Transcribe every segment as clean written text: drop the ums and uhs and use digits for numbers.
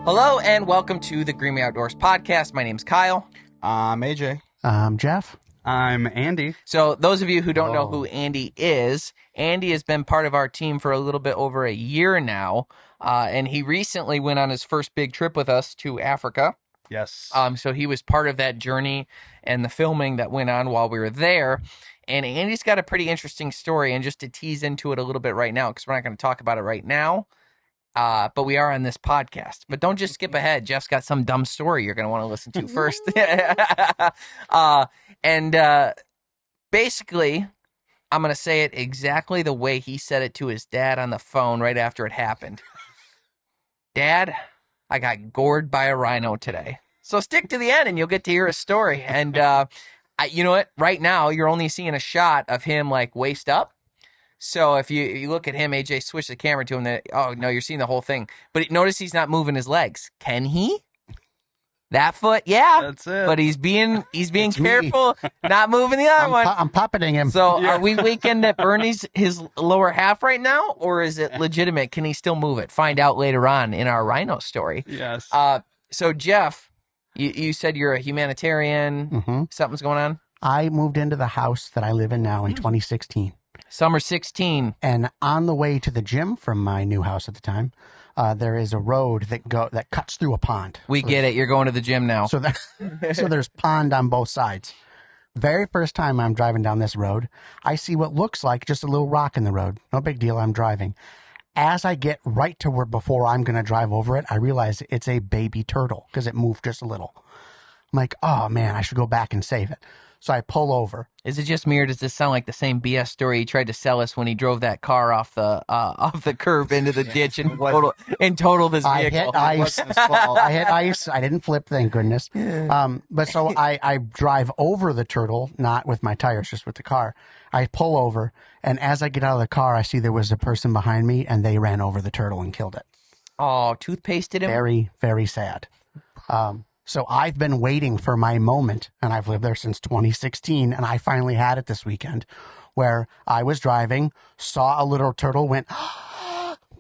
Hello and welcome to the Greenway Outdoors podcast. My name's Kyle. I'm AJ. I'm Jeff. I'm Andy. So those of you who don't know who Andy is, Andy has been part of our team for a little bit over a year now, and he recently went on his first big trip with us to Africa. Yes. So he was part of that journey and the filming that went on while we were there. And Andy's got a pretty interesting story, and just to tease into it a little bit right now, because we're not going to talk about it right now, but we are on this podcast. But don't just skip ahead. Jeff's got some dumb story you're going to want to listen to first. Basically, I'm going to say it exactly the way he said it to his dad on the phone right after it happened. Dad, I got gored by a rhino today. So stick to the end and you'll get to hear his story. And you know what? Right now, you're only seeing a shot of him like waist up. So if you look at him, AJ, switch the camera to him. Oh, no, you're seeing the whole thing. But notice he's not moving his legs. Can he? That foot, yeah. That's it. But he's being careful, not moving the other one. I'm puppeting him. So are we weakened at Bernie's his lower half right now, or is it legitimate? Can he still move it? Find out later on in our rhino story. Yes. So Jeff, you said you're a humanitarian. Mm-hmm. Something's going on? I moved into the house that I live in now in 2016. Summer 16. And on the way to the gym from my new house at the time, there is a road that cuts through a pond. We get it. You're going to the gym now. So there's pond on both sides. Very first time I'm driving down this road, I see what looks like just a little rock in the road. No big deal. I'm driving. As I get right to where before I'm going to drive over it, I realize it's a baby turtle because it moved just a little. I'm like, oh man, I should go back and save it. So I pull over. Is it just me, or does this sound like the same BS story he tried to sell us when he drove that car off the curb into the ditch and totaled his vehicle? I hit ice. I didn't flip, thank goodness. But so I drive over the turtle, not with my tires, just with the car. I pull over, and as I get out of the car, I see there was a person behind me, and they ran over the turtle and killed it. Oh, toothpasted him? Very, very sad. So I've been waiting for my moment, and I've lived there since 2016, and I finally had it this weekend, where I was driving, saw a little turtle, went,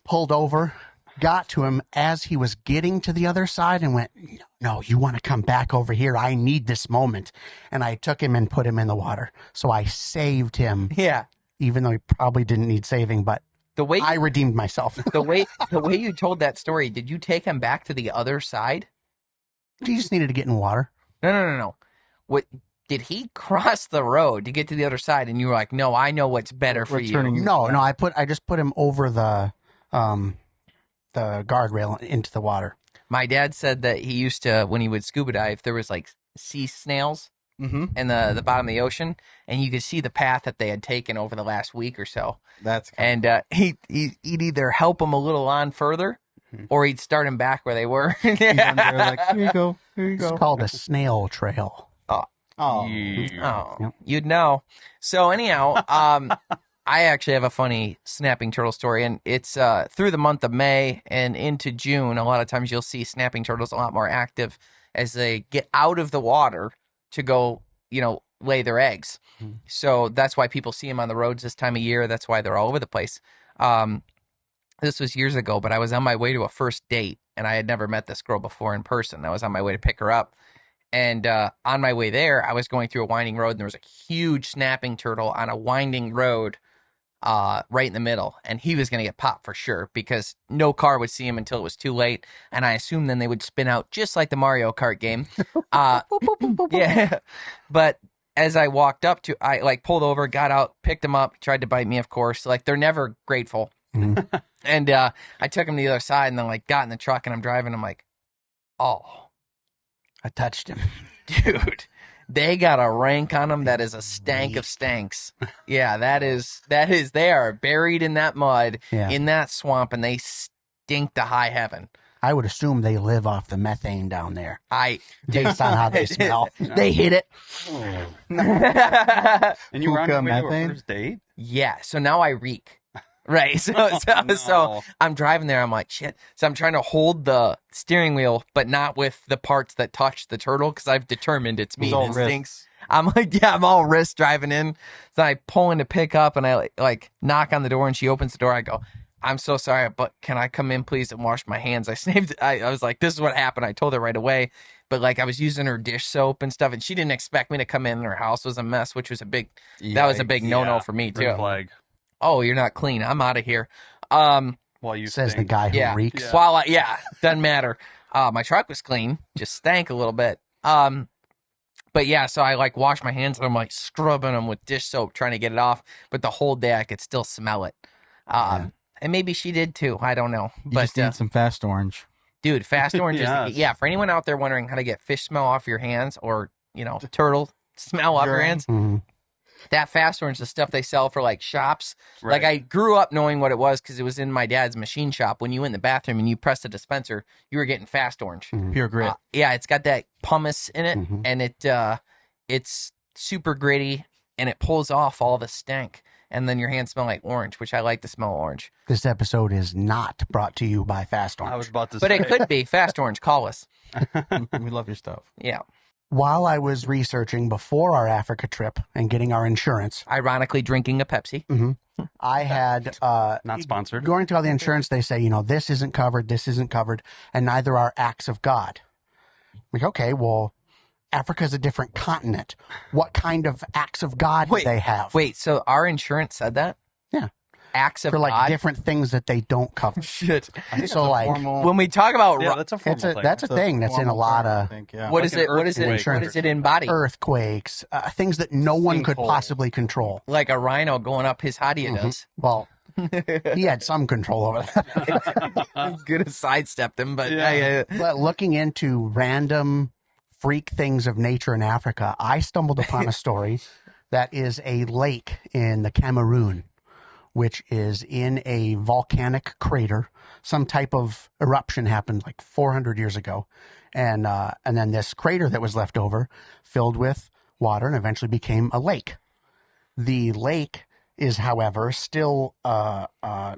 pulled over, got to him as he was getting to the other side, and went, no, you want to come back over here. I need this moment. And I took him and put him in the water. So I saved him. Yeah. Even though he probably didn't need saving, but I redeemed myself. The way you told that story, did you take him back to the other side? He just needed to get in water. No. What did he cross the road to get to the other side? And you were like, "No, I know what's better for you." No. I just put him over the guardrail into the water. My dad said that he used to, when he would scuba dive, there was like sea snails in the bottom of the ocean, and you could see the path that they had taken over the last week or so. That's and he'd either help them a little on further, or he'd start them back where they were. He's under there like, here you go. It's called a snail trail. Oh, you'd know. So anyhow, I actually have a funny snapping turtle story, and it's through the month of May and into June. A lot of times you'll see snapping turtles a lot more active as they get out of the water to go, lay their eggs. So that's why people see them on the roads this time of year. That's why they're all over the place. This was years ago, but I was on my way to a first date, and I had never met this girl before in person. I was on my way to pick her up, and on my way there, I was going through a winding road, and there was a huge snapping turtle on a winding road right in the middle, and he was going to get popped for sure because no car would see him until it was too late, and I assumed then they would spin out just like the Mario Kart game. Yeah, but as I walked up to, I pulled over, got out, picked him up, tried to bite me, of course. They're never grateful. And I took him to the other side, and then got in the truck, and I'm driving. I'm like, oh, I touched him, dude. They got a rank on them that is a stank of stanks. Yeah, that is. They are buried in that mud, in that swamp, and they stink to high heaven. I would assume they live off the methane down there. Based on how they smell. They hit it. And you were on your way to a first date? Yeah, so now I reek. Right. So I'm driving there. I'm like, shit. So I'm trying to hold the steering wheel, but not with the parts that touch the turtle because I've determined it's me. It stinks. I'm like, I'm all wrist driving in. So I pull in to pick up, and I like knock on the door, and she opens the door. I go, I'm so sorry, but can I come in, please, and wash my hands? I was like, this is what happened. I told her right away. But, like, I was using her dish soap and stuff, and she didn't expect me to come in. Her house was a mess, which was that was a big no-no for me, too. Red flag. Oh, you're not clean. I'm out of here. Well, you Says stink. the guy who Yeah. reeks. Yeah. Well, doesn't matter. My truck was clean, just stank a little bit. But yeah, so I like wash my hands and I'm like scrubbing them with dish soap, trying to get it off. But the whole day I could still smell it. And maybe she did too. I don't know. You But just need some Fast Orange. dude, Fast Orange is Yes. for anyone out there wondering how to get fish smell off your hands or turtle smell off your hands. Mhm. That Fast Orange, the stuff they sell for like shops. Right. Like I grew up knowing what it was because it was in my dad's machine shop. When you went in the bathroom and you pressed the dispenser, you were getting Fast Orange. Pure grit. Yeah, it's got that pumice in it, Mhm. and it's super gritty, and it pulls off all the stank, and then your hands smell like orange, which I like to smell orange. This episode is not brought to you by Fast Orange. I was about to But say. it could be Fast Orange. Call us. We love your stuff. Yeah. While I was researching before our Africa trip and getting our insurance, Ironically, drinking a Pepsi. I had Not sponsored. going to all the insurance. They say, this isn't covered, and neither are acts of God. Like, okay, well, Africa's a different continent. What kind of acts of God do they have? Wait, so our insurance said that? Yeah. Acts of For like God? different things that they don't cover. Shit. So like, When we talk about Yeah, that's a formal thing. that's a thing that's in a lot of what Like is an it? What is it? earthquake What does it embody? earthquakes, things that no one could Sinkhole. possibly control. Like a rhino going up his Hadia does. Well, he had some control over that. Good to sidestep them, but Yeah. But looking into random freak things of nature in Africa, I stumbled upon a story that is a lake in the Cameroon, which is in a volcanic crater. Some type of eruption happened like 400 years ago. And then this crater that was left over filled with water and eventually became a lake. The lake is, however, still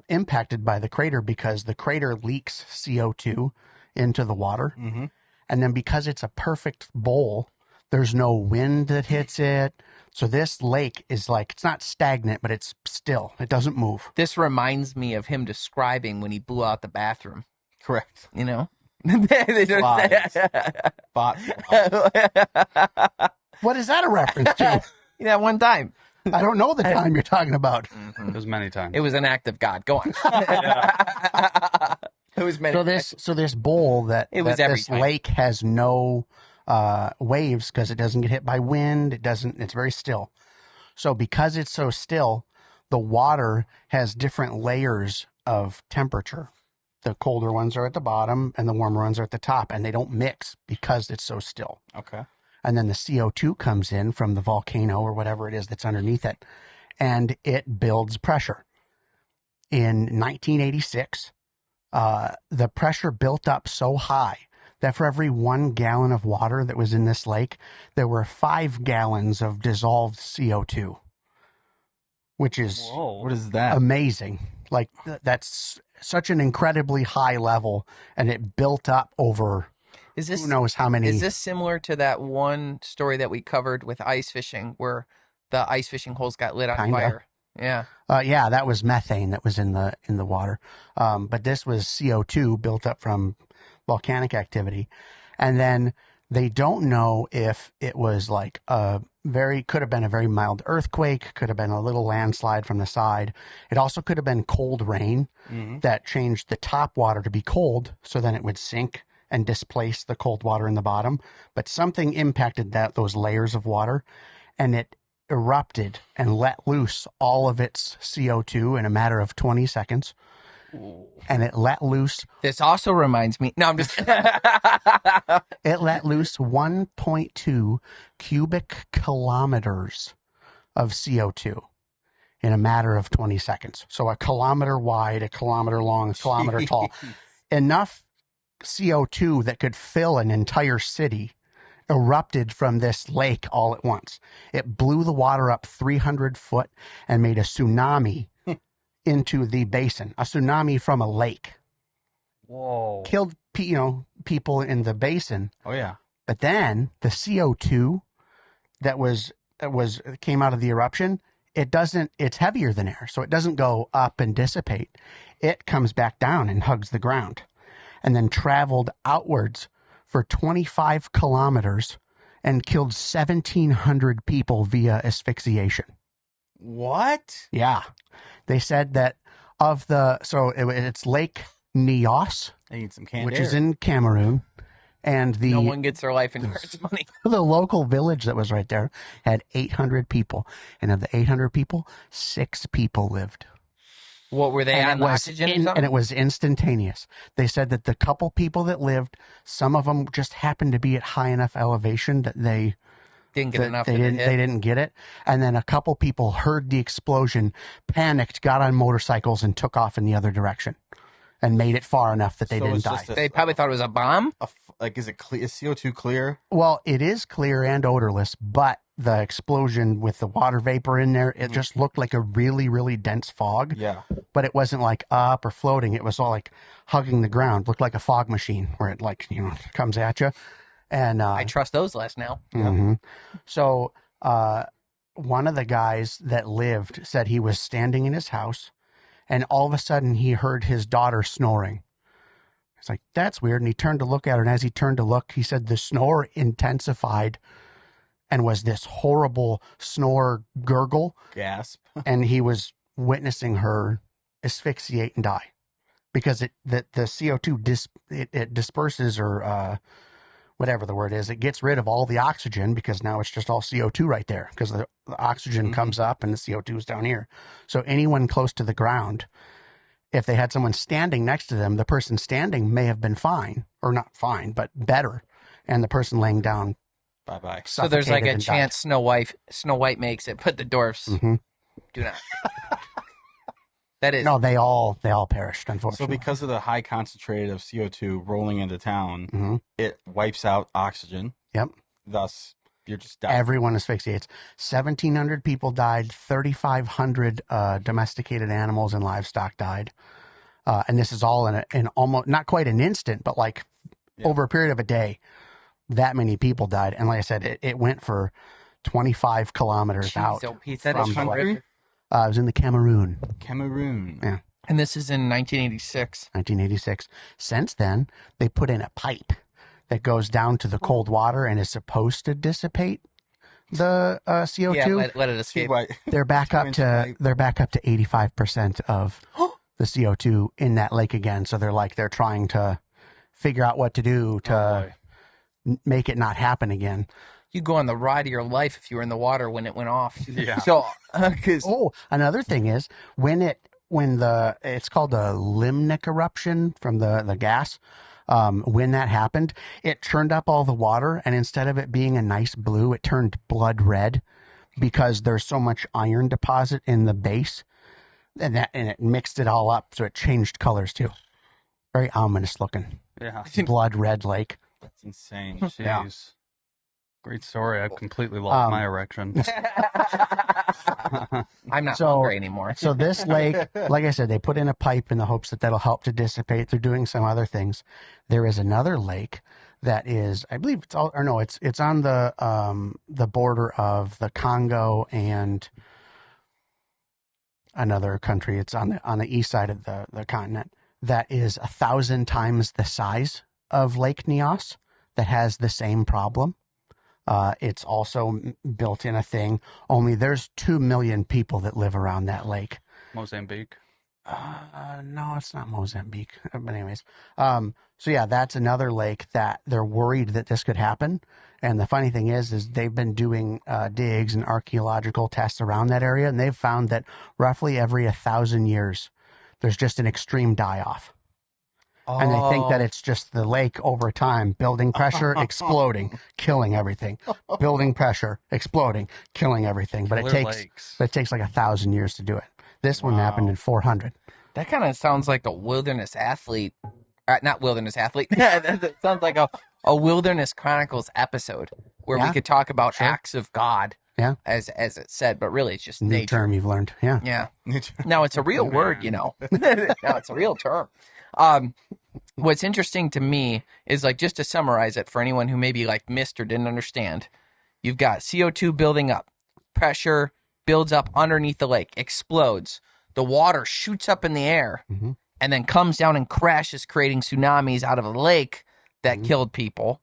impacted by the crater because the crater leaks CO2 into the water. Mm-hmm. And then because it's a perfect bowl, there's no wind that hits it. So this lake is like, it's not stagnant, but it's still. It doesn't move. this reminds me of him describing when he blew out the bathroom. Correct. You know? Slides. Bot. What is that a reference to? Yeah, one time. I don't know the time you're talking about. It was many times. It was an act of God. Go on. It was meant. So this bowl It was every this time. lake has no waves because it doesn't get hit by wind. It's very still. So because it's so still, the water has different layers of temperature. The colder ones are at the bottom and the warmer ones are at the top, and they don't mix because it's so still. Okay. And then the CO2 comes in from the volcano or whatever it is that's underneath it, and it builds pressure. In 1986, the pressure built up so high that for every 1 gallon of water that was in this lake, there were 5 gallons of dissolved CO2, which is Whoa. What is that? amazing. Like, that's such an incredibly high level, and it built up over Is this who knows how many. is this similar to that one story that we covered with ice fishing, where the ice fishing holes got lit on Kinda. fire? Yeah. Yeah, that was methane that was in the water. But this was CO2 built up from volcanic activity. And then they don't know if it was like could have been a very mild earthquake, could have been a little landslide from the side. It also could have been cold rain that changed the top water to be cold, so then it would sink and displace the cold water in the bottom. But something impacted those layers of water, and it erupted and let loose all of its CO2 in a matter of 20 seconds. And it let loose This also reminds me. No, I'm just. It let loose 1.2 cubic kilometers of CO2 in a matter of 20 seconds. So a kilometer wide, a kilometer long, a kilometer tall. Enough CO2 that could fill an entire city erupted from this lake all at once. It blew the water up 300 foot and made a tsunami into the basin, a tsunami from a lake. Whoa. Killed people in the basin. Oh yeah. But then the CO2 that came out of the eruption, it's heavier than air, so it doesn't go up and dissipate. It comes back down and hugs the ground, and then traveled outwards for 25 kilometers and killed 1,700 people via asphyxiation. What? Yeah. They said that it's Lake Nyos, They need some canned which air. is in Cameroon, and No one gets their life insurance money. the local village that was right there had 800 people, and of the 800 people, 6 people lived. What were they on oxygen or something? And it was instantaneous. They said that the couple people that lived, some of them just happened to be at high enough elevation that they didn't get enough. They didn't get it. And then a couple people heard the explosion, panicked, got on motorcycles, and took off in the other direction, and made it far enough that they So didn't it's die. just They probably thought it was a bomb. Is it clear? Is CO2 clear? Well, it is clear and odorless, but the explosion with the water vapor in there, it just looked like a really, really dense fog. Yeah. But it wasn't like up or floating. It was all like hugging the ground. Looked like a fog machine where it comes at you. And I trust those less now. mhm. So one of the guys that lived said he was standing in his house, and all of a sudden he heard his daughter snoring. He's like, that's weird. And he turned to look at her. And as he turned to look, he said the snore intensified and was this horrible snore gurgle. Gasp. And he was witnessing her asphyxiate and die because the CO2 it disperses, or whatever the word is. It gets rid of all the oxygen because now it's just all CO2 right there, because the oxygen comes up and the CO2 is down here. So anyone close to the ground, if they had someone standing next to them, the person standing may have been fine, or not fine, but better. And the person laying down, Bye-bye. So there's like a suffocated and chance Snow White makes it, but the dwarfs do not. That is died. No, they all perished, So unfortunately. because of the high concentration of CO2 rolling into town, Mhm. it wipes out oxygen. Yep. Thus, you're just dying. Everyone asphyxiates. 1,700 people died. 3,500 domesticated animals and livestock died. And this is all in almost, not quite an instant, but like over a period of a day, that many people died. And like I said, it went for 25 kilometers out. So Pete, that from is the horrific. country? It was in the Cameroon, Cameroon. Yeah. And this is in 1986. 1986. Since then, they put in a pipe that goes down to the cold water and is supposed to dissipate the CO2. Yeah, let it See escape. why? They're back up to 85% of the CO2 in that lake again. So they're trying to figure out what to do to make it not happen again. You go on the ride of your life if you were in the water when it went off. Yeah. So, because Another thing is when it's called a limnic eruption from the gas. When that happened, it churned up all the water, and instead of it being a nice blue, it turned blood red because there's so much iron deposit in the base, and it mixed it all up, so it changed colors too. Very ominous looking. Yeah. Blood red lake. That's insane. Jeez. Yeah. Great story. I've completely lost my erection. I'm not So- hungry anymore. So this lake, like I said, they put in a pipe in the hopes that that'll help to dissipate. They're doing some other things. There is another lake that is, I believe it's on the border of the Congo and another country. It's on the east side of the continent. That is 1,000 times the size of Lake Nyos. That has the same problem. It's also built in a thing. Only there's 2 million people that live around that lake. Mozambique. No, it's not Mozambique. But anyways, so yeah, that's another lake that they're worried that this could happen. And the funny thing is they've been doing digs and archaeological tests around that area, and they've found that roughly every 1,000 years, there's just an extreme die-off. And they think that it's just the lake over time, building pressure, exploding, killing everything. Building pressure, exploding, killing everything. But Killer it takes lakes. like 1,000 years to do it. This one happened in 400. That kind of sounds like a wilderness athlete. Not wilderness athlete. That sounds like a Wilderness Chronicles episode where we could talk about acts of God. Yeah. As it said, but really it's just New nature. term you've learned. Yeah. Yeah. Now it's a real word, you know. Now it's a real term. What's interesting to me is, like, just to summarize it for anyone who maybe like missed or didn't understand, you've got CO2 building up, pressure builds up underneath the lake, explodes. The water shoots up in the air and then comes down and crashes, creating tsunamis out of the lake that killed people.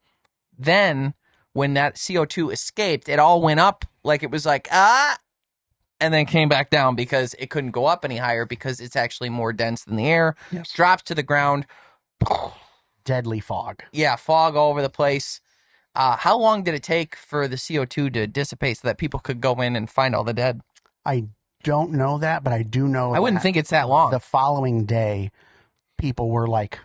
Then when that CO2 escaped, it all went up like it was like, and then came back down because it couldn't go up any higher because it's actually more dense than the air. Yes. Drops to the ground. Deadly fog. Yeah, fog all over the place. How long did it take for the CO2 to dissipate so that people could go in and find all the dead? I don't know that, but I do know I wouldn't think it's that long. The following day, people were like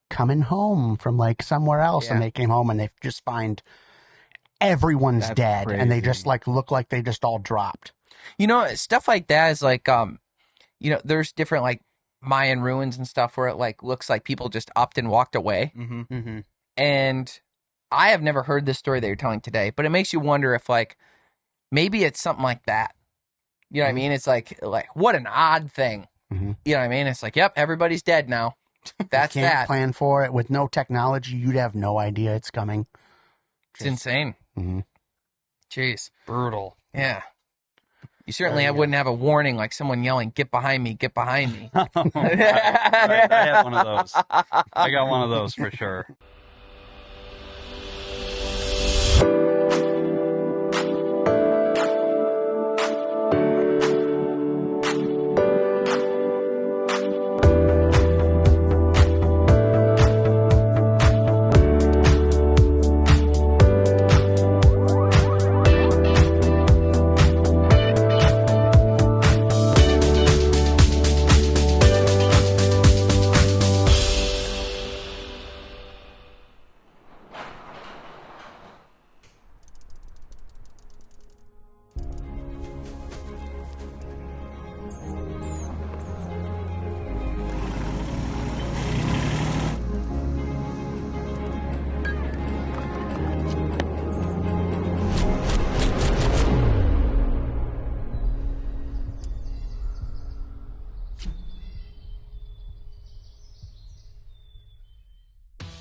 coming home from like somewhere else, and they came home and they just find everyone's dead, and they just like look like they just all dropped. You know, stuff like that is like, you know, there's different like Mayan ruins and stuff where it like looks like people just upped and walked away. And I have never heard this story that you're telling today, but it makes you wonder if like maybe it's something like that. You know what I mean? It's like what an odd thing. You know what I mean? It's like, yep, everybody's dead now. That's you can't plan for it with no technology. You'd have no idea it's coming. It's insane. Jeez, Brutal. yeah. You certainly wouldn't have a warning like someone yelling, "Get behind me! Get behind me!" I had one of those. I got one of those for sure.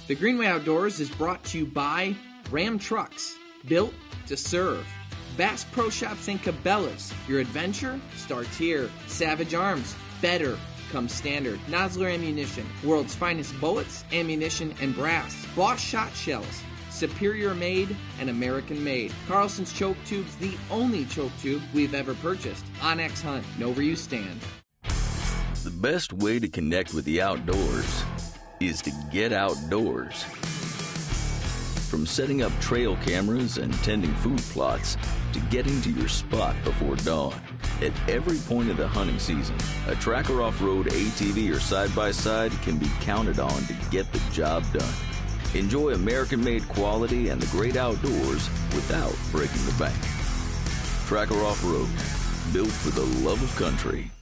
The Greenway Outdoors is brought to you by Ram Trucks, built to serve. Bass Pro Shops and Cabela's, your adventure starts here. Savage Arms, better comes standard. Nosler Ammunition, world's finest bullets, ammunition, and brass. Boss Shot Shells, superior made and American made. Carlson's Choke Tubes, the only choke tube we've ever purchased. Onyx Hunt, know where you stand. The best way to connect with the outdoors is to get outdoors. From setting up trail cameras and tending food plots to getting to your spot before dawn. At every point of the hunting season, a Tracker Off-Road ATV or side-by-side can be counted on to get the job done. Enjoy American-made quality and the great outdoors without breaking the bank. Tracker Off-Road, built for the love of country.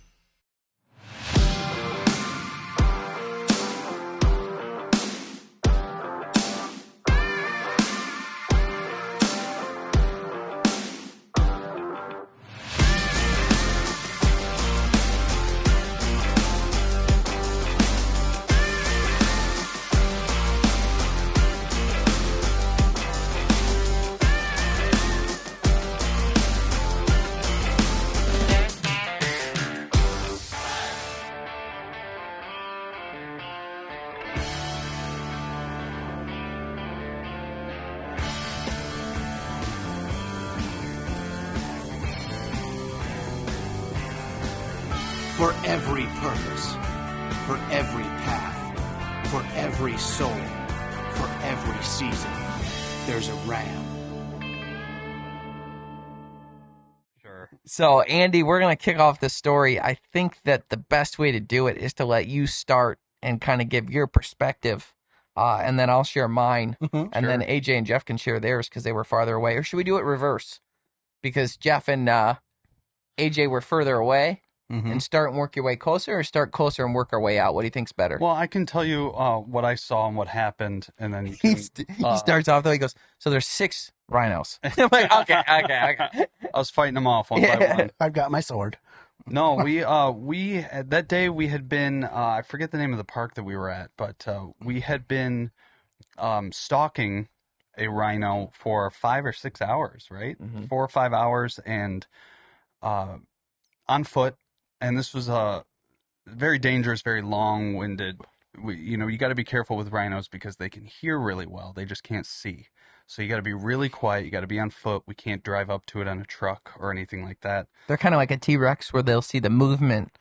For every purpose, for every path, for every soul, for every season, there's a Ram. Sure. So, Andy, we're going to kick off the story. I think that the best way to do it is to let you start and kind of give your perspective, and then I'll share mine, and then AJ and Jeff can share theirs because they were farther away. Or should we do it reverse? Because Jeff and AJ were further away, and start and work your way closer, or start closer and work our way out? What do you think's better? Well, I can tell you what I saw and what happened, and then He starts off though. He goes, "So there's 6 rhinos." I'm like, okay. I was fighting them off one by one. I've got my sword. No, we that day we had been I forget the name of the park that we were at, but we had been stalking a rhino for 5 or 6 hours, right? 4 or 5 hours, and on foot, and this was a very dangerous, very long-winded. You got to be careful with rhinos because they can hear really well. They just can't see. So you got to be really quiet. You got to be on foot. We can't drive up to it on a truck or anything like that. They're kind of like a T-Rex where they'll see the movement,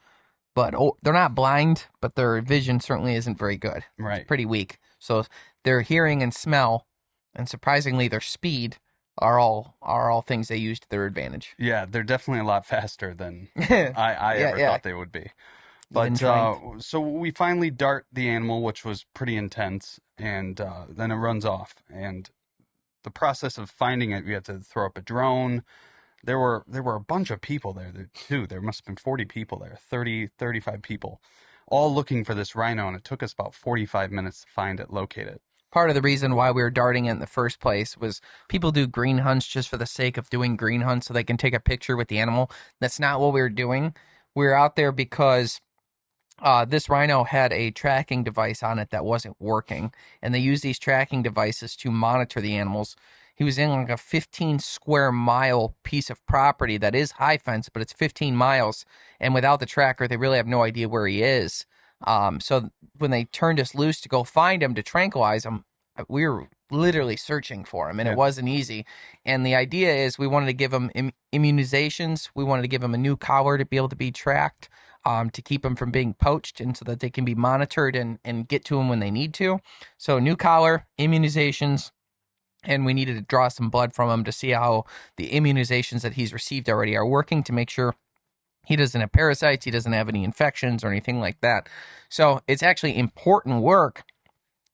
but they're not blind, but their vision certainly isn't very good. Right. It's pretty weak. So their hearing and smell, and surprisingly their speed, are all things they use to their advantage. Yeah, they're definitely a lot faster than I ever thought they would be. But so we finally dart the animal, which was pretty intense, and then it runs off. And the process of finding it, we had to throw up a drone. There were a bunch of people there too. There must have been 40 people there, 35 people, all looking for this rhino, and it took us about 45 minutes to find it, locate it. Part of the reason why we were darting it in the first place was people do green hunts just for the sake of doing green hunts so they can take a picture with the animal. That's not what we were doing. We were out there because this rhino had a tracking device on it that wasn't working, and they use these tracking devices to monitor the animals. He was in like a 15 square mile piece of property that is high fence, but it's 15 miles, and without the tracker, they really have no idea where he is. So when they turned us loose to go find him, to tranquilize him, we were literally searching for him, and it wasn't easy. And the idea is we wanted to give him immunizations. We wanted to give him a new collar to be able to be tracked, to keep him from being poached, and so that they can be monitored and get to him when they need to. So new collar, immunizations, and we needed to draw some blood from him to see how the immunizations that he's received already are working, to make sure he doesn't have parasites, he doesn't have any infections or anything like that. So it's actually important work,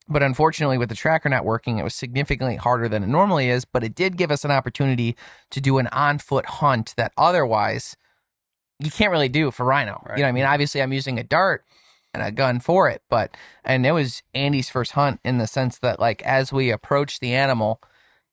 but unfortunately with the tracker not working, it was significantly harder than it normally is, but it did give us an opportunity to do an on-foot hunt that otherwise you can't really do for rhino. Right. You know what I mean? Obviously I'm using a dart and a gun for it, and it was Andy's first hunt in the sense that, like, as we approached the animal,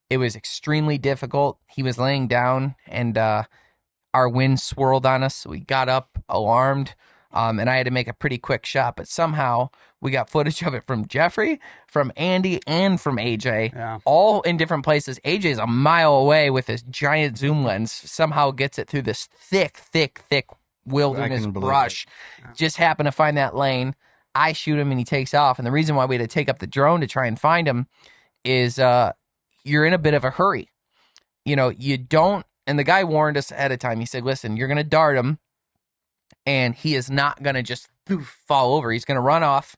it was extremely difficult. He was laying down, and our wind swirled on us. So we got up alarmed, and I had to make a pretty quick shot, but somehow we got footage of it from Jeffrey, from Andy, and from AJ, all in different places. AJ's a mile away with his giant zoom lens, somehow gets it through this thick wilderness brush. Just happened to find that lane. I shoot him and he takes off. And the reason why we had to take up the drone to try and find him is you're in a bit of a hurry. You don't, and the guy warned us ahead of time. He said, listen, you're going to dart him and he is not going to just fall over. He's going to run off,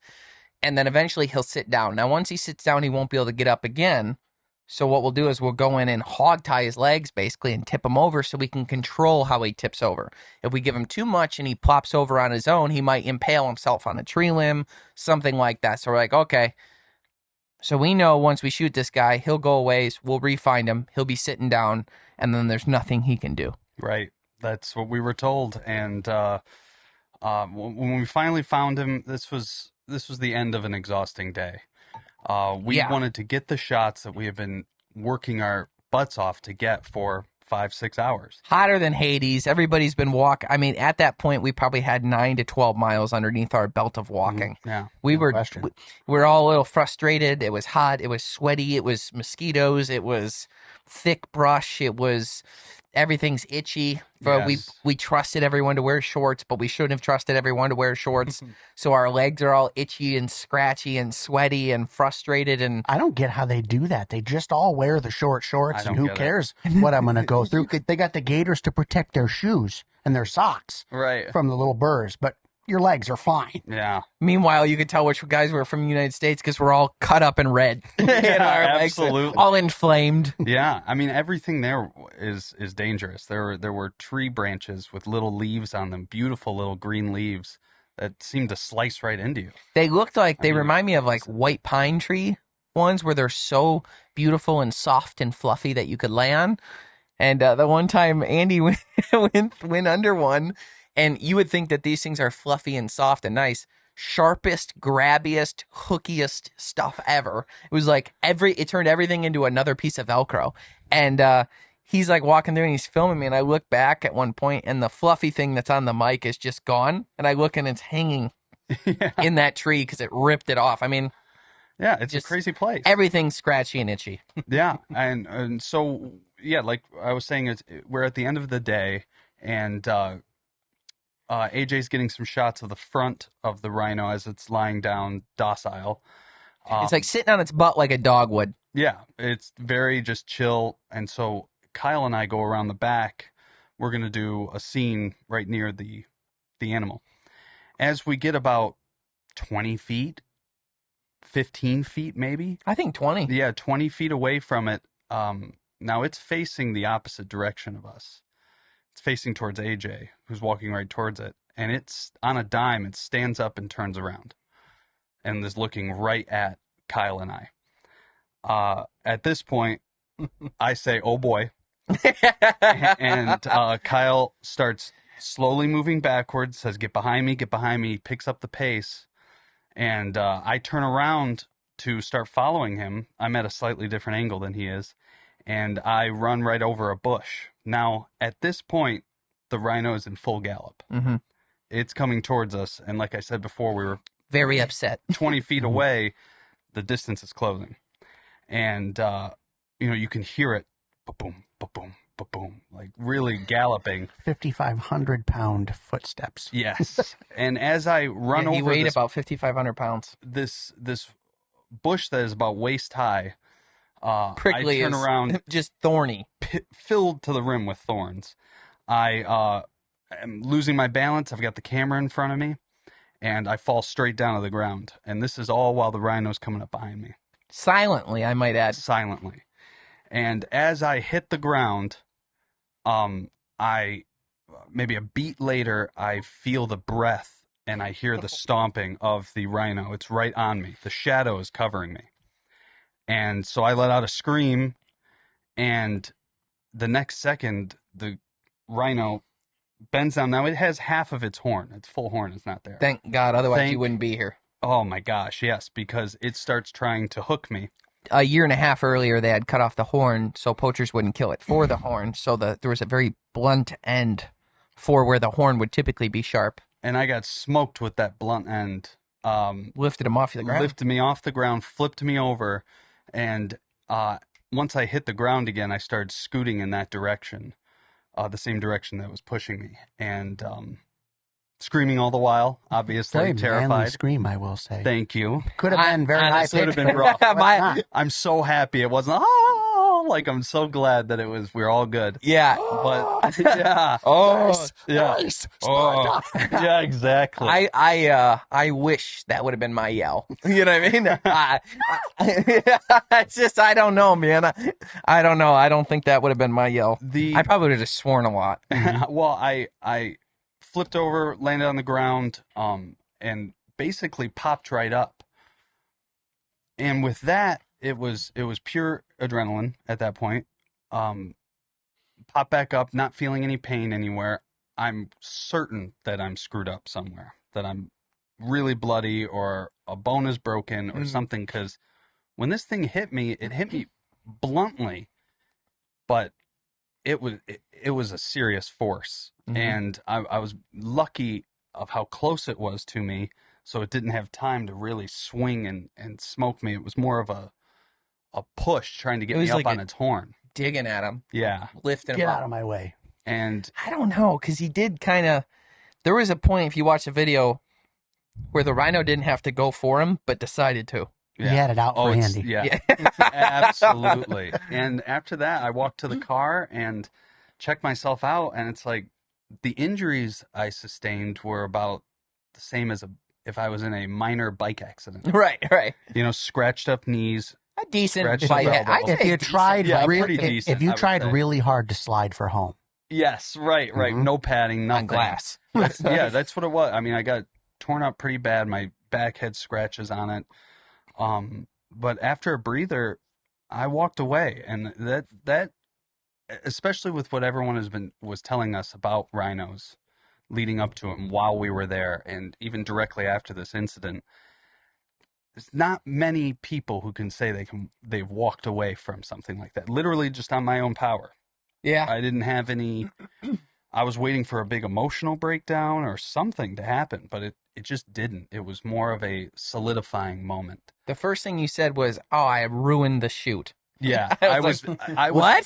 and then eventually he'll sit down. Now, once he sits down, he won't be able to get up again. So what we'll do is we'll go in and hog tie his legs, basically, and tip him over so we can control how he tips over. If we give him too much and he plops over on his own, he might impale himself on a tree limb, something like that. So we're like, okay. So we know once we shoot this guy, he'll go away, we'll re-find him, he'll be sitting down, and then there's nothing he can do. Right. That's what we were told. And when we finally found him, this was the end of an exhausting day. We wanted to get the shots that we have been working our butts off to get for 5-6 hours. Hotter than Hades. Everybody's been walking. I mean, at that point, we probably had 9 to 12 miles underneath our belt of walking. Yeah, we were all a little frustrated. It was hot. It was sweaty. It was mosquitoes. It was thick brush. It was everything's itchy. Yes. We trusted everyone to wear shorts, but we shouldn't have trusted everyone to wear shorts. So our legs are all itchy and scratchy and sweaty and frustrated. And I don't get how they do that. They just all wear the shorts, and who cares what I'm going to go through? They got the gaiters to protect their shoes and their socks from the little burrs, but your legs are fine. Yeah. Meanwhile, you could tell which guys were from the United States because we're all cut up and red. Yeah, our absolutely. Legs all inflamed. Yeah. I mean, everything there is dangerous. There were tree branches with little leaves on them, beautiful little green leaves that seemed to slice right into you. They looked like, remind me of like white pine tree ones where they're so beautiful and soft and fluffy that you could lay on. And the one time Andy went under one, and you would think that these things are fluffy and soft and nice. Sharpest, grabbiest, hookiest stuff ever. It was like it turned everything into another piece of Velcro. And he's like walking through and he's filming me, and I look back at one point and the fluffy thing that's on the mic is just gone. And I look and it's hanging in that tree because it ripped it off. I mean, yeah, it's just a crazy place. Everything's scratchy and itchy. Yeah. And so, yeah, like I was saying, we're at the end of the day, and AJ's getting some shots of the front of the rhino as it's lying down docile. It's like sitting on its butt like a dog would. Yeah, it's very just chill. And so Kyle and I go around the back. We're going to do a scene right near the animal. As we get about 20 feet, 15 feet maybe. I think 20. Yeah, 20 feet away from it. Now it's facing the opposite direction of us. It's facing towards AJ, who's walking right towards it. And it's on a dime. It stands up and turns around and is looking right at Kyle and I. At this point, I say, "Oh boy." And Kyle starts slowly moving backwards, says, get behind me, picks up the pace. And I turn around to start following him. I'm at a slightly different angle than he is. And I run right over a bush. Now, at this point, the rhino is in full gallop. Mm-hmm. It's coming towards us. And like I said before, we were very upset. 20 feet away. The distance is closing. And, you can hear it. Ba-boom, ba-boom, ba-boom. Like really galloping. 5,500-pound footsteps. Yes. And as I run over he weighed about 5,500 pounds. This bush that is about waist high. Prickly, I turn around, just thorny, filled to the rim with thorns. I am losing my balance. I've got the camera in front of me, and I fall straight down to the ground. And this is all while the rhino's coming up behind me. Silently, I might add. Silently. And as I hit the ground, maybe a beat later, I feel the breath, and I hear the stomping of the rhino. It's right on me. The shadow is covering me. And so I let out a scream, and the next second, the rhino bends down. Now, it has half of its horn. Its full horn is not there. Thank God, otherwise you wouldn't be here. Oh, my gosh, yes, because it starts trying to hook me. A year and a half earlier, they had cut off the horn so poachers wouldn't kill it for the horn. So there was a very blunt end for where the horn would typically be sharp. And I got smoked with that blunt end. Lifted him off the ground. Lifted me off the ground, flipped me over. And once I hit the ground again, I started scooting in that direction, the same direction that was pushing me. And screaming all the while, obviously, very terrified. Manly scream, I will say. Thank you. Could have been very high. Could have been rough. I'm so happy it wasn't. Like I'm so glad that it was. We're all good. Yeah, but yeah. Nice, yeah. Nice. Yeah, exactly. I wish that would have been my yell. You know what I mean? It's just I don't know, man. I don't know. I don't think that would have been my yell. I probably would have just sworn a lot. Well, I flipped over, landed on the ground, and basically popped right up. And with that, it was pure adrenaline at that point. Pop back up, not feeling any pain anywhere. I'm certain that I'm screwed up somewhere, that I'm really bloody or a bone is broken or something. Because when this thing hit me, it hit me bluntly, but it was a serious force. Mm-hmm. And I was lucky of how close it was to me, so it didn't have time to really swing and smoke me. It was more of a push trying to get me up on its horn. Digging at him. Yeah. Lifting him Get up. out of my way. And I don't know, because he did kind of... There was a point, if you watch the video, where the rhino didn't have to go for him, but decided to. Yeah. He had it out for Andy. Yeah, absolutely. And after that, I walked to the car and checked myself out, and it's like the injuries I sustained were about the same as if I was in a minor bike accident. Right. Scratched up knees. A decent bike. If you tried really hard to slide for home. Yes, right. Mm-hmm. No padding, nothing. On glass. That's what it was. I mean, I got torn up pretty bad. My back had scratches on it. But after a breather, I walked away, and that especially with what everyone was telling us about rhinos leading up to it and while we were there, and even directly after this incident, there's not many people who can say they've walked away from something like that. Literally just on my own power. Yeah. I didn't have any. I was waiting for a big emotional breakdown or something to happen, but it just didn't. It was more of a solidifying moment. The first thing you said was, I ruined the shoot. Yeah, I was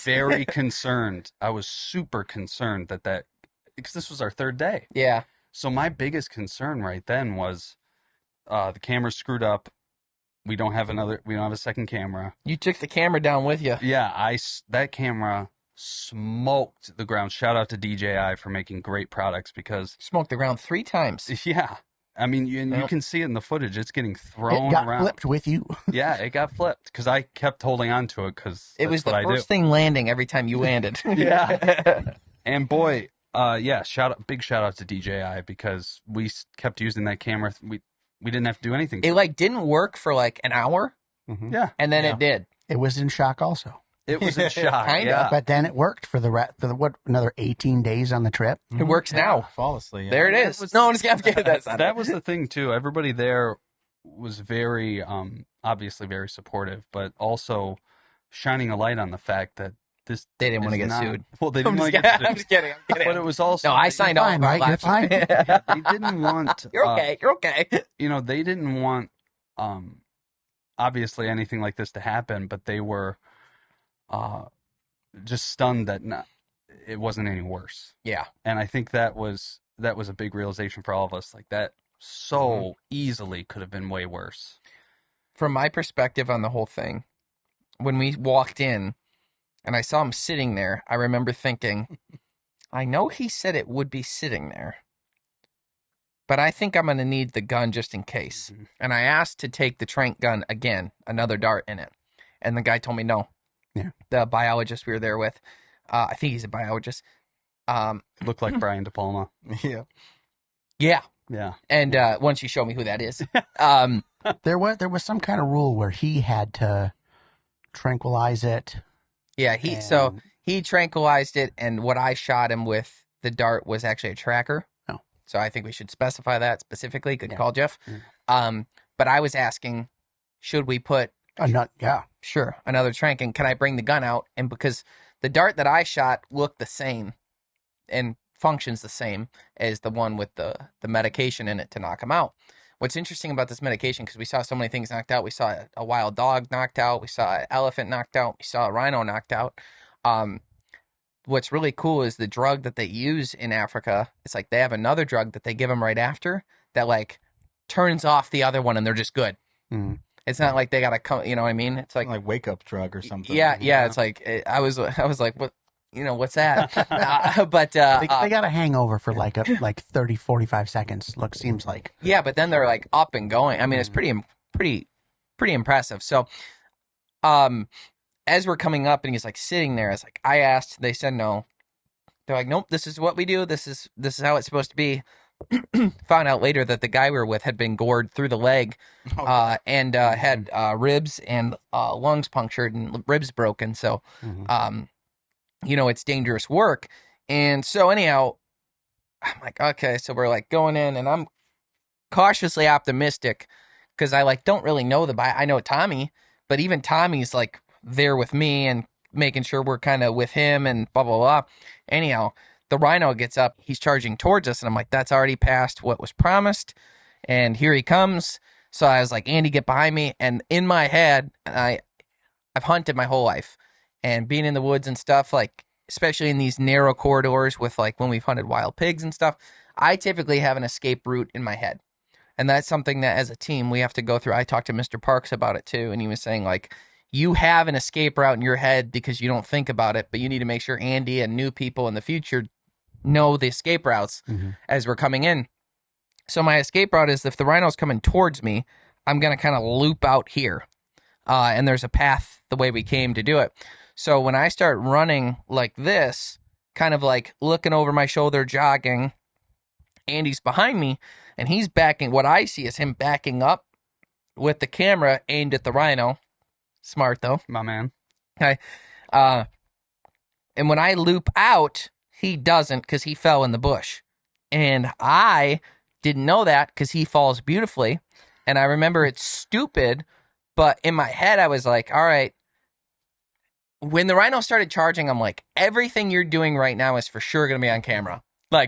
very concerned. I was super concerned that because this was our third day. Yeah. So my biggest concern right then was the camera's screwed up. We don't have a second camera. You took the camera down with you. Yeah, that camera smoked the ground. Shout out to DJI for making great products because smoked the ground 3 times. Yeah. I mean, you can see it in the footage. It's getting thrown it got around. Flipped with you. Yeah, it got flipped because I kept holding on to it because it was the first thing landing every time you landed. Yeah. And boy, big shout out to DJI because we kept using that camera. We didn't have to do anything. It didn't work for an hour. Mm-hmm. Yeah. And then it did. It was in shock also. It was in shock. Kinda. But then it worked for another 18 days on the trip. It works now. Flawlessly. Yeah. There it is. No, I'm just kidding. That was the thing too. Everybody there was very, obviously very supportive, but also shining a light on the fact that they didn't want to get sued. Well, they didn't want to get sued. I'm just kidding. But it was also... No, I signed off on right? You're fine. Yeah, they didn't want... You're okay. You're okay. They didn't want, obviously, anything like this to happen, but they were just stunned that it wasn't any worse. Yeah. And I think that was a big realization for all of us. Like, that so easily could have been way worse. From my perspective on the whole thing, when we walked in, and I saw him sitting there, I remember thinking, I know he said it would be sitting there, but I think I'm going to need the gun just in case. Mm-hmm. And I asked to take the trank gun again, another dart in it. And the guy told me no. Yeah. The biologist we were there with, I think he's a biologist. Looked like Brian De Palma. Yeah. Yeah. Yeah. And once you show me who that is. There was some kind of rule where he had to tranquilize it. Yeah, he tranquilized it, and what I shot him with the dart was actually a tracker. Oh. So I think we should specify that specifically. Good call, Jeff. Mm. But I was asking, should we put sure, another trank, and can I bring the gun out? And because the dart that I shot looked the same and functions the same as the one with the medication in it to knock him out. What's interesting about this medication, because we saw so many things knocked out. We saw a wild dog knocked out. We saw an elephant knocked out. We saw a rhino knocked out. What's really cool is the drug that they use in Africa. It's like they have another drug that they give them right after that turns off the other one and they're just good. Mm. It's not like they got to come, you know what I mean? It's like wake up drug or something. Yeah. It's like, I was like, what? What's that? But they got a hangover for 30, 45 seconds. Seems like. Yeah, but then they're up and going. I mean, it's pretty impressive. So, as we're coming up and he's sitting there, it's I asked, they said no. They're like, nope, this is what we do. This is how it's supposed to be. Found out later that the guy we were with had been gored through the leg, and had ribs and lungs punctured and ribs broken. So, it's dangerous work. And so anyhow, I'm like, okay, so we're going in, and I'm cautiously optimistic because I don't really know I know Tommy, but even Tommy's there with me and making sure we're kind of with him and blah, blah, blah. Anyhow, the rhino gets up, he's charging towards us, and I'm like, that's already past what was promised. And here he comes. So I was like, Andy, get behind me. And in my head, I've hunted my whole life. And being in the woods and stuff, especially in these narrow corridors with when we've hunted wild pigs and stuff, I typically have an escape route in my head. And that's something that as a team we have to go through. I talked to Mr. Parks about it too. And he was saying you have an escape route in your head because you don't think about it, but you need to make sure Andy and new people in the future know the escape routes as we're coming in. So my escape route is if the rhino's coming towards me, I'm going to kind of loop out here. And there's a path the way we came to do it. So when I start running like this, kind of looking over my shoulder, jogging, Andy's behind me, and he's backing. What I see is him backing up with the camera aimed at the rhino. Smart, though. My man. Okay. And when I loop out, he doesn't because he fell in the bush. And I didn't know that because he falls beautifully. And I remember it's stupid, but in my head, I was like, all right. When the rhino started charging, I'm like, everything you're doing right now is for sure going to be on camera.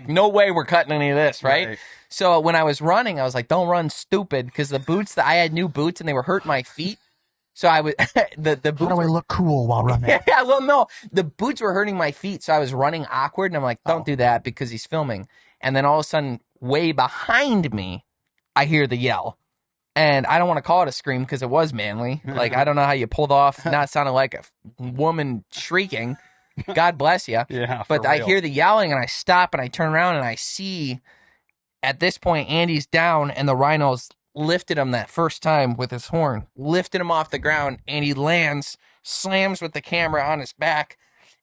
No way we're cutting any of this, right? So when I was running, I was like, don't run stupid, because the boots, I had new boots and they were hurting my feet. So I was, the boots. How do I look cool while running? Yeah, well, no, the boots were hurting my feet. So I was running awkward and I'm like, don't do that because he's filming. And then all of a sudden, way behind me, I hear the yell. And I don't want to call it a scream because it was manly. Like, I don't know how you pulled off not sounding like a woman shrieking. God bless you. Yeah, but I hear the yelling, and I stop, and I turn around, and I see at this point Andy's down, and the rhinos lifted him that first time with his horn, lifted him off the ground, and he lands, slams with the camera on his back,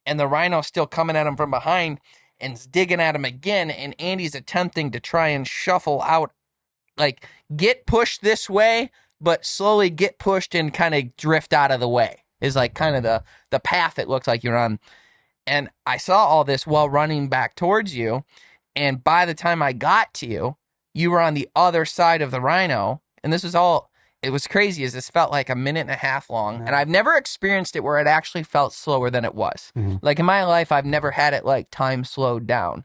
and the rhino's still coming at him from behind and digging at him again, and Andy's attempting to try and shuffle out, like, get pushed this way, but slowly get pushed and kind of drift out of the way is like kind of the path it looks like you're on. And I saw all this while running back towards you. And by the time I got to you, you were on the other side of the rhino. And this was all, it was crazy as this felt like a minute and a half long. And I've never experienced it where it actually felt slower than it was. Like in my life, I've never had it like time slowed down.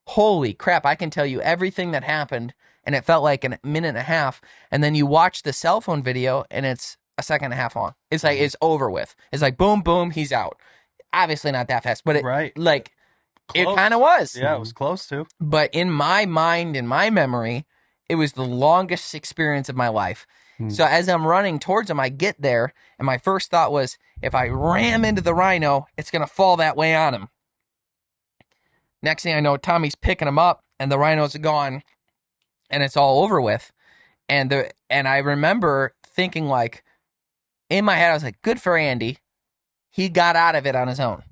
Holy crap, I can tell you everything that happened. And it felt like a minute and a half. And then you watch the cell phone video and it's a second and a half long. It's like, it's over with. It's like, boom, boom, he's out. Obviously not that fast, but it, like, close. It kind of was. Yeah, it was close to. But in my mind, in my memory, it was the longest experience of my life. So as I'm running towards him, I get there, and my first thought was, if I ram into the rhino, it's going to fall that way on him. Next thing I know, Tommy's picking him up, and the rhino's gone, and it's all over with. And I remember thinking, like, in my head, I was like, good for Andy. He got out of it on his own.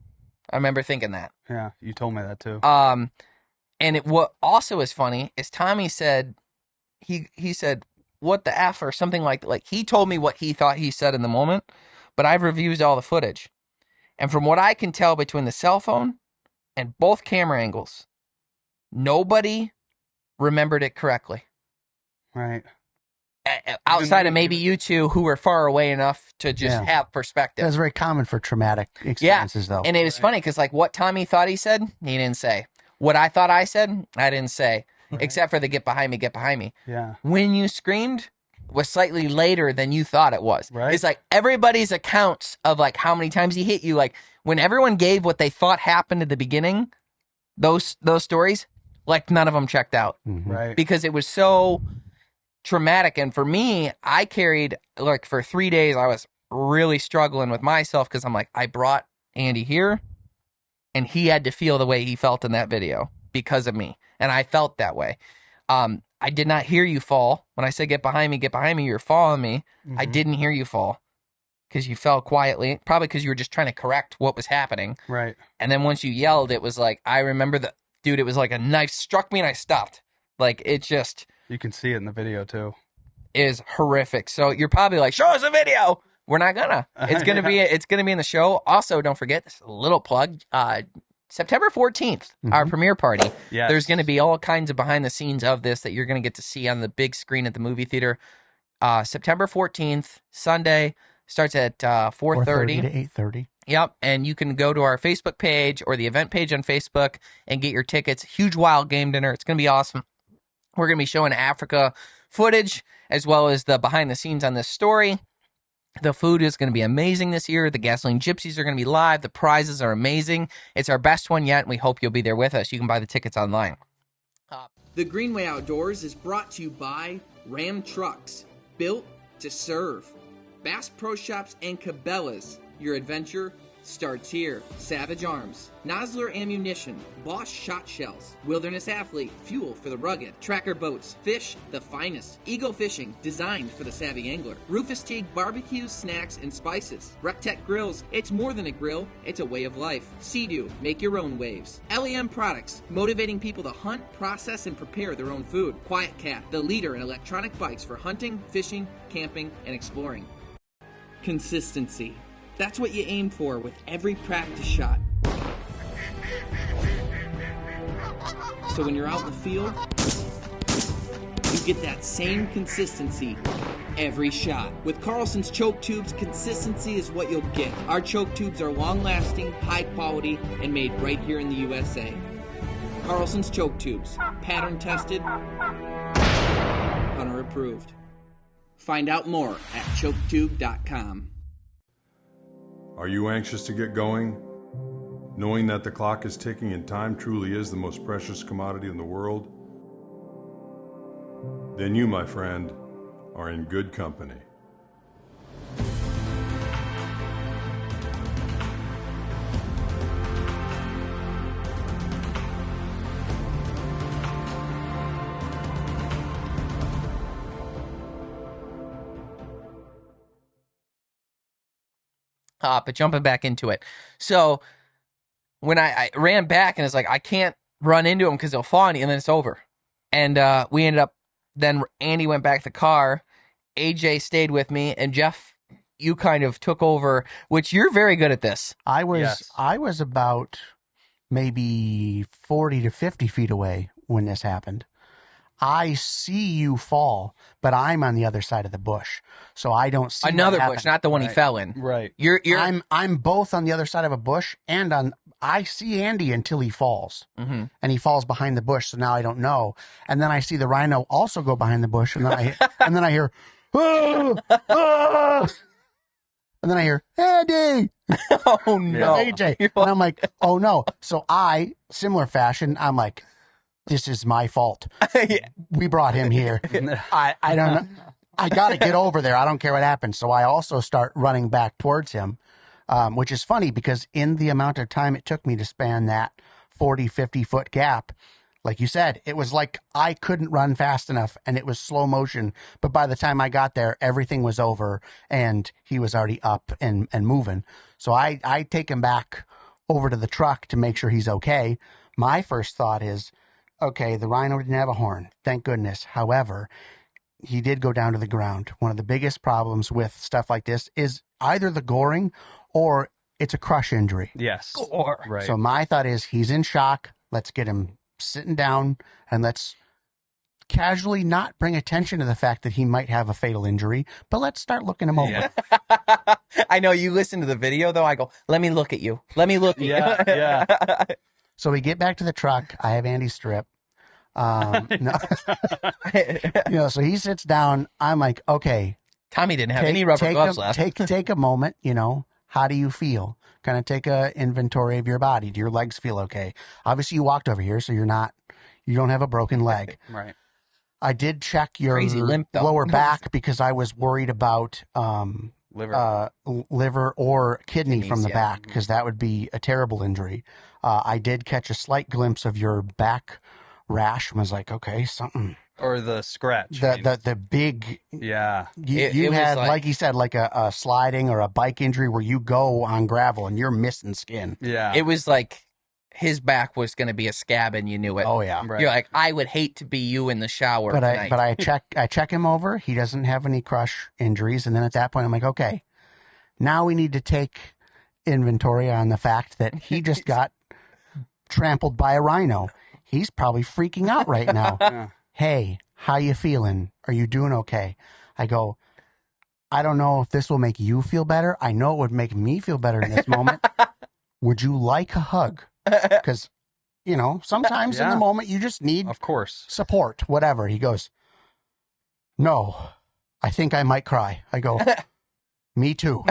I remember thinking that. Yeah, you told me that too. And what also is funny is Tommy said, he said, what the F, or something like he told me what he thought he said in the moment, but I've reviewed all the footage. And from what I can tell between the cell phone and both camera angles, nobody remembered it correctly. Right. Outside of maybe you two who were far away enough to just have perspective. That's very common for traumatic experiences, though. And it was funny because, like, what Tommy thought he said, he didn't say. What I thought I said, I didn't say. Except for the get behind me, get behind me. Yeah. When you screamed was slightly later than you thought it was. Right. It's like everybody's accounts of, like, how many times he hit you. Like, when everyone gave what they thought happened at the beginning, those stories, like, none of them checked out. Right. Because it was so traumatic. And for me, I carried, like, for 3 days, I was really struggling with myself because I'm like, I brought Andy here and he had to feel the way he felt in that video because of me. And I felt that way. I did not hear you fall. When I said get behind me, you're following me. I didn't hear you fall because you fell quietly, probably because you were just trying to correct what was happening. Right. And then once you yelled, it was like, I remember dude, it was like a knife struck me and I stopped. Like, it just... You can see it in the video too. Is horrific. So you're probably like, show us a video. We're not gonna. It's gonna be. It's gonna be in the show. Also, don't forget this little plug. September 14th, our premiere party. Yes. There's gonna be all kinds of behind the scenes of this that you're gonna get to see on the big screen at the movie theater. September 14th, Sunday, starts at 4:30 to 8:30. Yep, and you can go to our Facebook page or the event page on Facebook and get your tickets. Huge wild game dinner. It's gonna be awesome. We're going to be showing Africa footage as well as the behind the scenes on this story. The food is going to be amazing this year. The Gasoline Gypsies are going to be live. The prizes are amazing. It's our best one yet, and we hope you'll be there with us. You can buy the tickets online. The Greenway Outdoors is brought to you by Ram Trucks, built to serve. Bass Pro Shops and Cabela's. Your adventure starts here. Savage Arms, Nosler Ammunition, Bosch Shot Shells, Wilderness Athlete, fuel for the rugged, Tracker Boats, fish the finest, Eagle Fishing, designed for the savvy angler, Rufus Teague Barbecues, Snacks, and Spices, Rectech Grills, it's more than a grill, it's a way of life, Sea-Doo, make your own waves, LEM Products, motivating people to hunt, process, and prepare their own food, Quiet Cat, the leader in electronic bikes for hunting, fishing, camping, and exploring. Consistency. That's what you aim for with every practice shot. So when you're out in the field, you get that same consistency every shot. With Carlson's choke tubes, consistency is what you'll get. Our choke tubes are long-lasting, high quality, and made right here in the USA. Carlson's choke tubes, pattern tested, hunter approved. Find out more at choketube.com. Are you anxious to get going? Knowing that the clock is ticking and time truly is the most precious commodity in the world? then you, my friend, are in good company. But jumping back into it. So when I ran back and it's like, I can't run into him because he'll fall on you, and then it's over. And we ended up, then Andy went back to the car, AJ stayed with me, and Jeff, you kind of took over, which you're very good at this. I was about maybe 40 to 50 feet away when this happened. I see you fall, but I'm on the other side of the bush, so I don't see another bush, not the one he fell in. Right. I'm both on the other side of a bush, and I see Andy until he falls, and he falls behind the bush. So now I don't know, and then I see the rhino also go behind the bush, and then I hear, ah, ah, and then I hear Andy. Oh no, AJ, and I'm like, oh no. So similar fashion, I'm like, this is my fault. Yeah. We brought him here. I don't know. I got to get over there. I don't care what happens. So I also start running back towards him, which is funny because in the amount of time it took me to span that 40, 50-foot gap, like you said, it was like I couldn't run fast enough and it was slow motion. But by the time I got there, everything was over and he was already up and moving. So I take him back over to the truck to make sure he's okay. My first thought is, okay, the rhino didn't have a horn, thank goodness. However, he did go down to the ground. One of the biggest problems with stuff like this is either the goring or it's a crush injury. Yes. Gore. So my thought is he's in shock. Let's get him sitting down and let's casually not bring attention to the fact that he might have a fatal injury, but let's start looking him over. Yeah. I know you listen to the video though. I go, let me look at you. Let me look at you. Yeah. So we get back to the truck. I have Andy strip. So he sits down. I'm like, okay. Tommy didn't have any rubber gloves left. Take a moment. How do you feel? Kind of take a inventory of your body. Do your legs feel okay? Obviously, you walked over here, so you don't have a broken leg. Right. I did check your Crazy limp, though. lower back because I was worried about liver or kidney from the back because that would be a terrible injury. I did catch a slight glimpse of your back rash and was like, okay, something. Or the scratch. The big. Yeah. You had, like you said, like a sliding or a bike injury where you go on gravel and you're missing skin. Yeah. It was like his back was going to be a scab and you knew it. Oh, yeah. Right. You're like, I would hate to be you in the shower tonight. But I check him over. He doesn't have any crush injuries. And then at that point, I'm like, okay, now we need to take inventory on the fact that he just got trampled by a rhino. He's probably freaking out right now. Yeah. Hey, how you feeling? Are you doing okay? I go, I don't know if this will make you feel better. I know it would make me feel better in this moment. Would you like a hug? Because, sometimes in the moment you just need, of course, support, whatever. He goes, no, I think I might cry. I go, me too.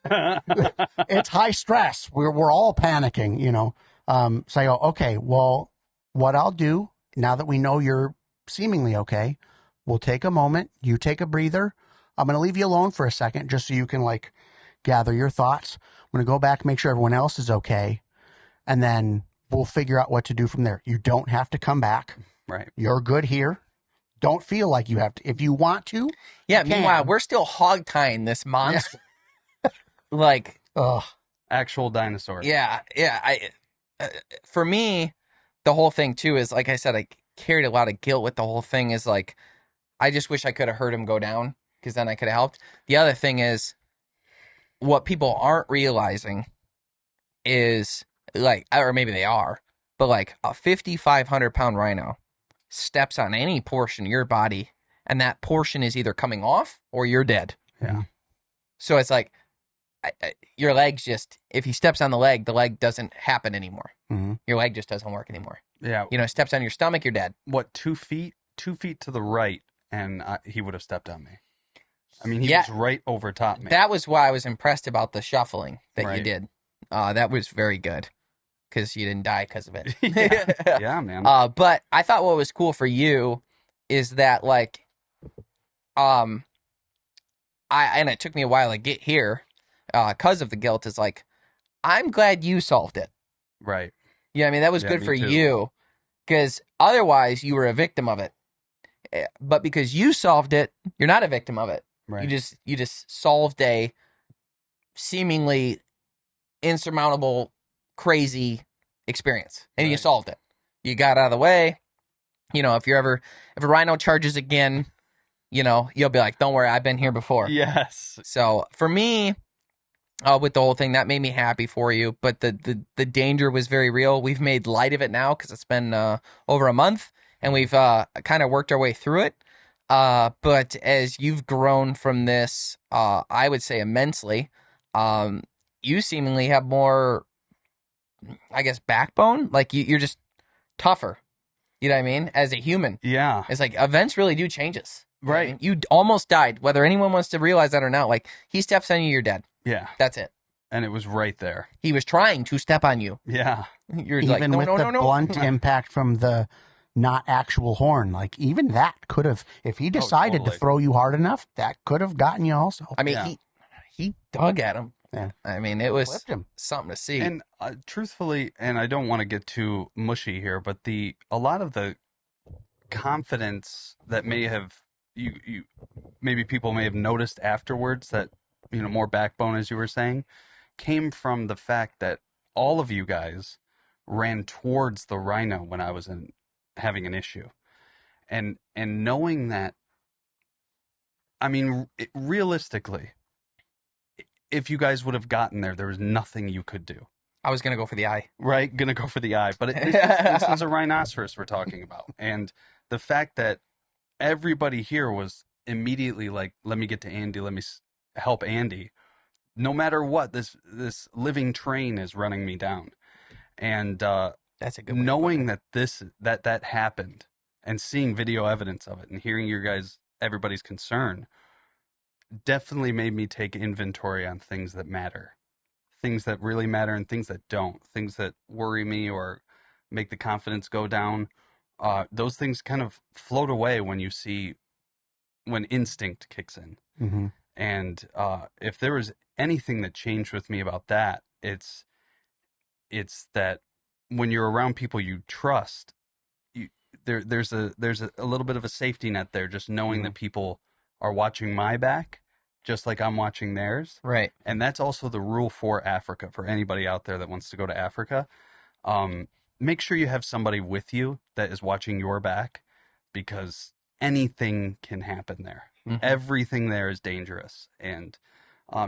It's high stress. We're all panicking, So I go, okay, well, what I'll do now that we know you're seemingly okay, we'll take a moment. You take a breather. I'm going to leave you alone for a second just so you can gather your thoughts. I'm going to go back, make sure everyone else is okay. And then we'll figure out what to do from there. You don't have to come back. Right. You're good here. Don't feel like you have to. If you want to. Yeah. Meanwhile, we're still hog tying this monster. Actual dinosaur. Yeah. Yeah. For me, the whole thing too is, like I said, I carried a lot of guilt with the whole thing is I just wish I could have heard him go down because then I could have helped. The other thing is what people aren't realizing is or maybe they are, but a 5,500 pound rhino steps on any portion of your body and that portion is either coming off or you're dead. Yeah. So it's your legs just, if he steps on the leg doesn't happen anymore. Mm-hmm. Your leg just doesn't work anymore. Yeah. Steps on your stomach, you're dead. What, 2 feet? 2 feet to the right, and he would have stepped on me. I mean, he was right over top me. That was why I was impressed about the shuffling that you did. That was very good because you didn't die because of it. Yeah, man. But I thought what was cool for you is that like, and it took me a while to get here, because of the guilt. Is like, I'm glad you solved it. Right. Yeah, I mean that was good me for too. you, because otherwise you were a victim of it. But because you solved it, you're not a victim of it. Right. You just solved a seemingly insurmountable, crazy experience, and you solved it. You got out of the way. You know, if a rhino charges again, you know, you'll be like, "Don't worry, I've been here before." Yes. So for me, with the whole thing, that made me happy for you. But the danger was very real. We've made light of it now because it's been over a month, and we've kind of worked our way through it. But as you've grown from this, I would say immensely, you seemingly have more, I guess, backbone. Like you're just tougher. You know what I mean? As a human. Yeah. It's like events really do change us. Right. I mean, you almost died, whether anyone wants to realize that or not. Like, he steps on you, you're dead. Yeah. That's it. And it was right there. He was trying to step on you. Yeah. You're Even like, no, with no, the no, no. blunt impact from the not actual horn, like even that could have, if he decided totally. to throw you hard enough, that could have gotten you also. I mean, Yeah. he dug at him. Yeah. I mean, it was Flipped him. something to see. And truthfully, and I don't want to get too mushy here, but a lot of the confidence that may have you maybe people may have noticed afterwards, that, you know, more backbone, as you were saying, came from the fact that all of you guys ran towards the rhino when I was having an issue, and knowing that, I mean, realistically, if you guys would have gotten there was nothing you could do. I was going to go for the eye. Right, gonna go for the eye. But this is a rhinoceros we're talking about. And the fact that everybody here was immediately like, let me get to Andy, let me help Andy. No matter what, this living train is running me down. And that's a good way knowing that that happened, and seeing video evidence of it, and hearing everybody's concern, definitely made me take inventory on things that matter. Things that really matter and things that don't. Things that worry me or make the confidence go down. Those things kind of float away when instinct kicks in. Mm-hmm. And if there was anything that changed with me about that, it's that when you're around people you trust, there's a little bit of a safety net there, just knowing that people are watching my back, just like I'm watching theirs. Right. And that's also the rule for Africa, for anybody out there that wants to go to Africa. Make sure you have somebody with you that is watching your back, because anything can happen there. Mm-hmm. Everything there is dangerous. And,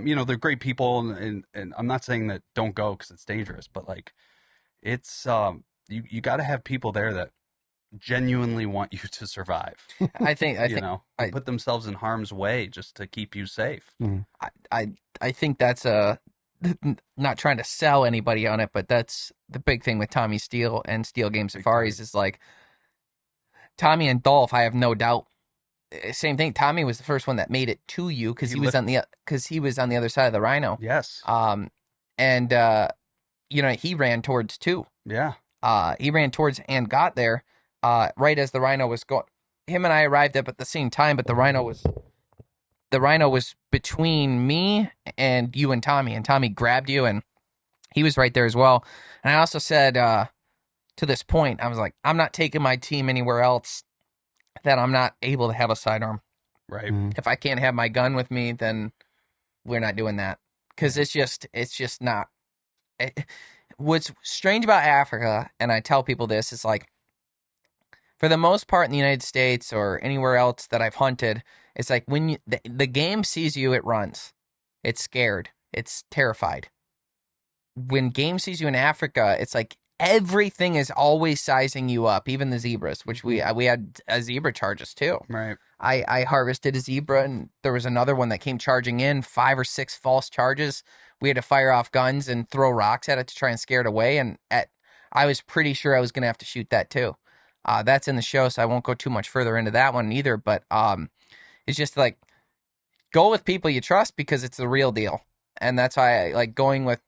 you know, they're great people, and I'm not saying that don't go because it's dangerous, but like, it's, you got to have people there that genuinely want you to survive. I think put themselves in harm's way just to keep you safe. I think that's not trying to sell anybody on it, but that's the big thing with Tommy Steele and Steele Game Safaris is like Tommy and Dolph. I have no doubt. Same thing. Tommy was the first one that made it to you because he was on the other side of the rhino. Yes. And you know, he ran towards too. Yeah. He ran towards and got there right as the rhino was going. Him and I arrived up at the same time, but the rhino was between me and you and Tommy grabbed you, and he was right there as well. And I also said to this point, I was like, I'm not taking my team anywhere else that I'm not able to have a sidearm. Right. If I can't have my gun with me, then we're not doing that, because it's just not. What's strange about Africa, and I tell people this, is like, for the most part in the United States or anywhere else that I've hunted, it's like when the game sees you, it runs. It's scared. It's terrified. When game sees you in Africa, it's like everything is always sizing you up, even the zebras, which we had a zebra charge us too. Right. I harvested a zebra, and there was another one that came charging in, 5 or 6 false charges. We had to fire off guns and throw rocks at it to try and scare it away. And I was pretty sure I was going to have to shoot that too. That's in the show, so I won't go too much further into that one either. But it's just like, go with people you trust, because it's the real deal. And that's why I like going with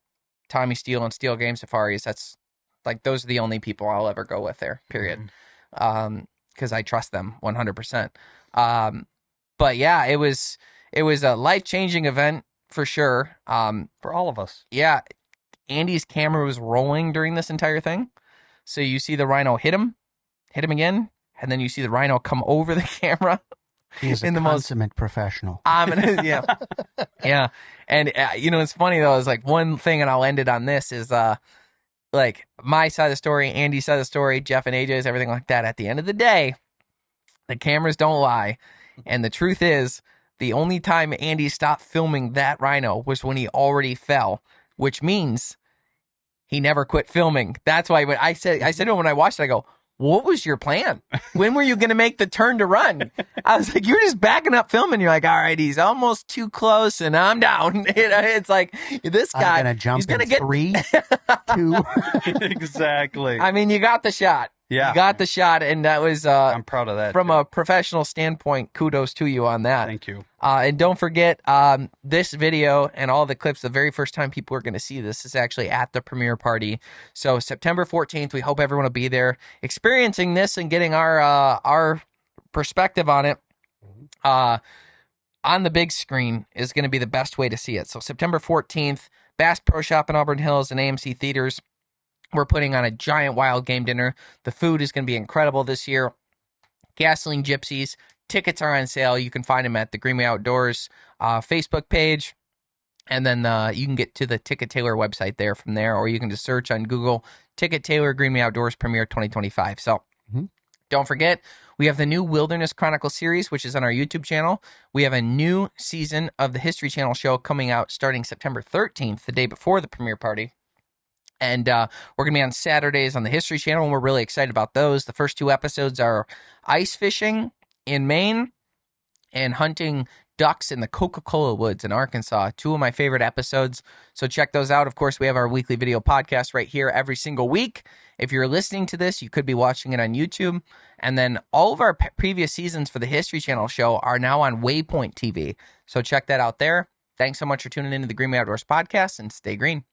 Tommy Steele and Steele Game Safaris. That's like, those are the only people I'll ever go with there, period. Mm-hmm. because I trust them 100%. But yeah, it was a life-changing event for sure. For all of us. Yeah. Andy's camera was rolling during this entire thing. So you see the Rhino hit him again, and then you see the Rhino come over the camera. He's a consummate professional. Yeah. Yeah. And, it's funny, though, is like one thing, and I'll end it on this, is like my side of the story, Andy's side of the story, Jeff and AJ's, everything like that. At the end of the day, the cameras don't lie. And the truth is, the only time Andy stopped filming that Rhino was when he already fell, which means he never quit filming. That's why when I said to him when I watched it, I go, what was your plan? When were you going to make the turn to run? I was like, you're just backing up filming. You're like, all right, he's almost too close and I'm down. It's like, this guy, I'm going to jump he's going to in 3, 2. Exactly. I mean, you got the shot. Yeah. You got the shot, and that was I'm proud of that. From a professional standpoint, kudos to you on that. Thank you. And don't forget, this video and all the clips, the very first time people are going to see this is actually at the premiere party. So September 14th, we hope everyone will be there experiencing this and getting our perspective on it. On the big screen is going to be the best way to see it. So September 14th, Bass Pro Shop in Auburn Hills and AMC Theaters. We're putting on a giant wild game dinner. The food is going to be incredible this year. Gasoline Gypsies. Tickets are on sale. You can find them at the Greenway Outdoors Facebook page. And then you can get to the Ticket Tailor website there from there, or you can just search on Google Ticket Tailor Greenway Outdoors Premiere 2025. So don't forget, we have the new Wilderness Chronicles series, which is on our YouTube channel. We have a new season of the History Channel show coming out starting September 13th, the day before the premiere party. And we're going to be on Saturdays on the History Channel, and we're really excited about those. The first 2 episodes are ice fishing in Maine and hunting ducks in the Coca-Cola woods in Arkansas. 2 of my favorite episodes, so check those out. Of course, we have our weekly video podcast right here every single week. If you're listening to this, you could be watching it on YouTube. And then all of our previous seasons for the History Channel show are now on Waypoint TV, so check that out there. Thanks so much for tuning into the Greenway Outdoors podcast, and stay green.